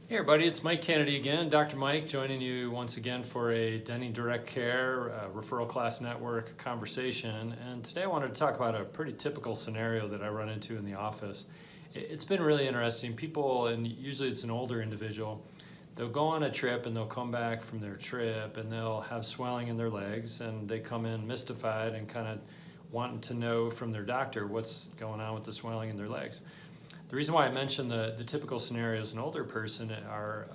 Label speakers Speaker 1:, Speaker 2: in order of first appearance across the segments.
Speaker 1: Hey everybody, it's Mike Kennedy again, Dr. Mike, joining you once again for a Denny Direct Care Referral Class Network conversation. And today I wanted to talk about a pretty typical scenario that I run into in the office. It's been really interesting. People, and usually it's an older individual, they'll go on a trip and they'll come back from their trip and they'll have swelling in their legs, and they come in mystified and kind of wanting to know from their doctor what's going on with the swelling in their legs. The reason why I mentioned the typical scenario as an older person are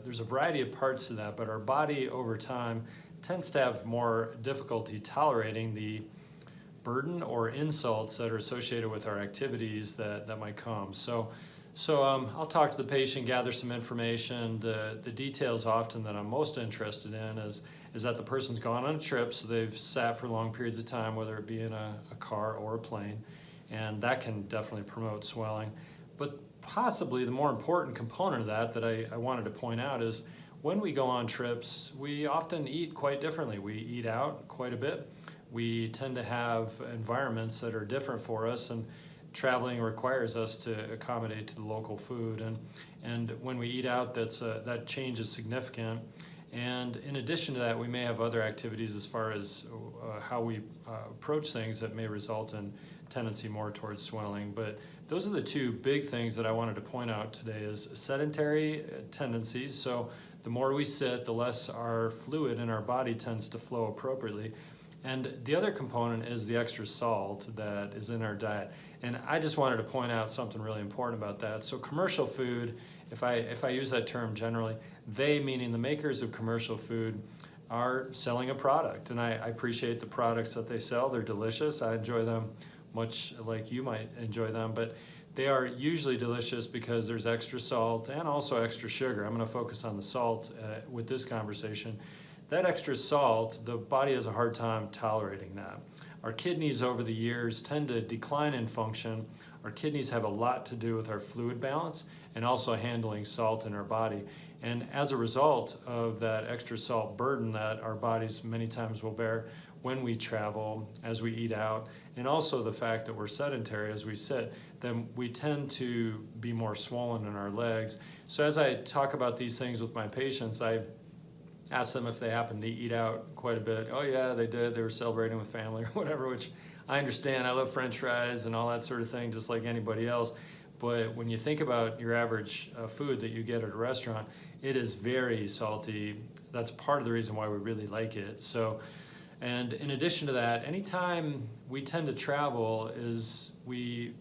Speaker 1: there's a variety of parts to that, but our body over time tends to have more difficulty tolerating the burden or insults that are associated with our activities that might come. So I'll talk to the patient, gather some information. The details often that I'm most interested in is that the person's gone on a trip, so they've sat for long periods of time, whether it be in a car or a plane, and that can definitely promote swelling. But possibly the more important component of that I wanted to point out is when we go on trips, we often eat quite differently. We eat out quite a bit. We tend to have environments that are different for us, and traveling requires us to accommodate to the local food. And when we eat out, that change is significant. And in addition to that, we may have other activities as far as how we approach things that may result in tendency more towards swelling. But those are the two big things that I wanted to point out today is sedentary tendencies. So the more we sit, the less our fluid in our body tends to flow appropriately. And the other component is the extra salt that is in our diet. And I just wanted to point out something really important about that. So commercial food, if I use that term generally, they, meaning the makers of commercial food, are selling a product. And I appreciate the products that they sell. They're delicious. I enjoy them much like you might enjoy them, but they are usually delicious because there's extra salt and also extra sugar. I'm going to focus on the salt with this conversation. That extra salt, the body has a hard time tolerating that. Our kidneys over the years tend to decline in function. Our kidneys have a lot to do with our fluid balance and also handling salt in our body. And as a result of that extra salt burden that our bodies many times will bear when we travel, as we eat out, and also the fact that we're sedentary as we sit, then we tend to be more swollen in our legs. So as I talk about these things with my patients, I ask them if they happen to eat out quite a bit. Oh yeah, they did. They were celebrating with family or whatever, which I understand. I love French fries and all that sort of thing, just like anybody else. But when you think about your average food that you get at a restaurant, it is very salty. That's part of the reason why we really like it. And in addition to that, anytime we tend to travel is we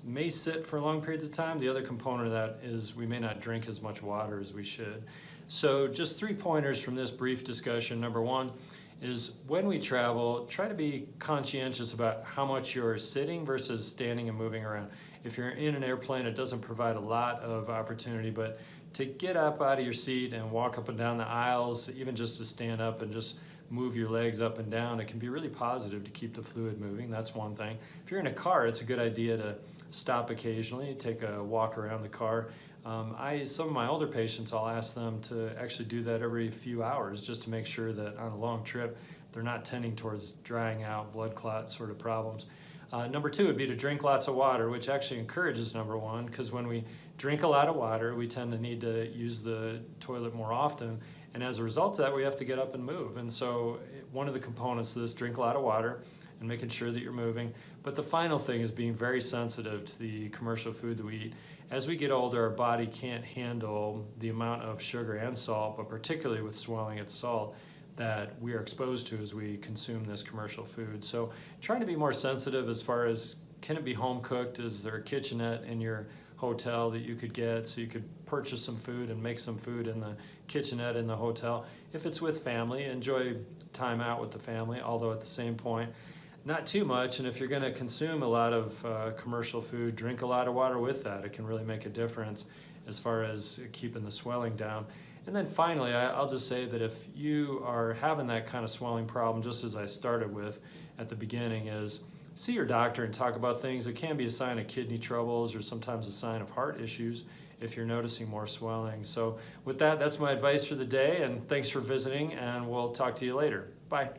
Speaker 1: may sit for long periods of time. The other component of that is we may not drink as much water as we should. So just 3 pointers from this brief discussion. Number one is when we travel, try to be conscientious about how much you're sitting versus standing and moving around. If you're in an airplane, it doesn't provide a lot of opportunity, but to get up out of your seat and walk up and down the aisles, even just to stand up and just move your legs up and down, it can be really positive to keep the fluid moving. That's one thing. If you're in a car, it's a good idea to stop occasionally, take a walk around the car. Some of my older patients, I'll ask them to actually do that every few hours just to make sure that on a long trip, they're not tending towards drying out, blood clot sort of problems. Number 2 would be to drink lots of water, which actually encourages number 1, because when we drink a lot of water, we tend to need to use the toilet more often. And as a result of that, we have to get up and move. And so one of the components of this, drink a lot of water and making sure that you're moving. But the final thing is being very sensitive to the commercial food that we eat. As we get older, our body can't handle the amount of sugar and salt, but particularly with swelling, it's salt that we are exposed to as we consume this commercial food. So trying to be more sensitive as far as, can it be home cooked? Is there a kitchenette in your hotel that you could get so you could purchase some food and make some food in the kitchenette in the hotel? If it's with family, enjoy time out with the family, although at the same point, not too much. And if you're going to consume a lot of commercial food, drink a lot of water with that. It can really make a difference as far as keeping the swelling down. And then finally, I'll just say that if you are having that kind of swelling problem, just as I started with at the beginning, is see your doctor and talk about things. It can be a sign of kidney troubles or sometimes a sign of heart issues if you're noticing more swelling. So with that, that's my advice for the day, and thanks for visiting, and we'll talk to you later. Bye.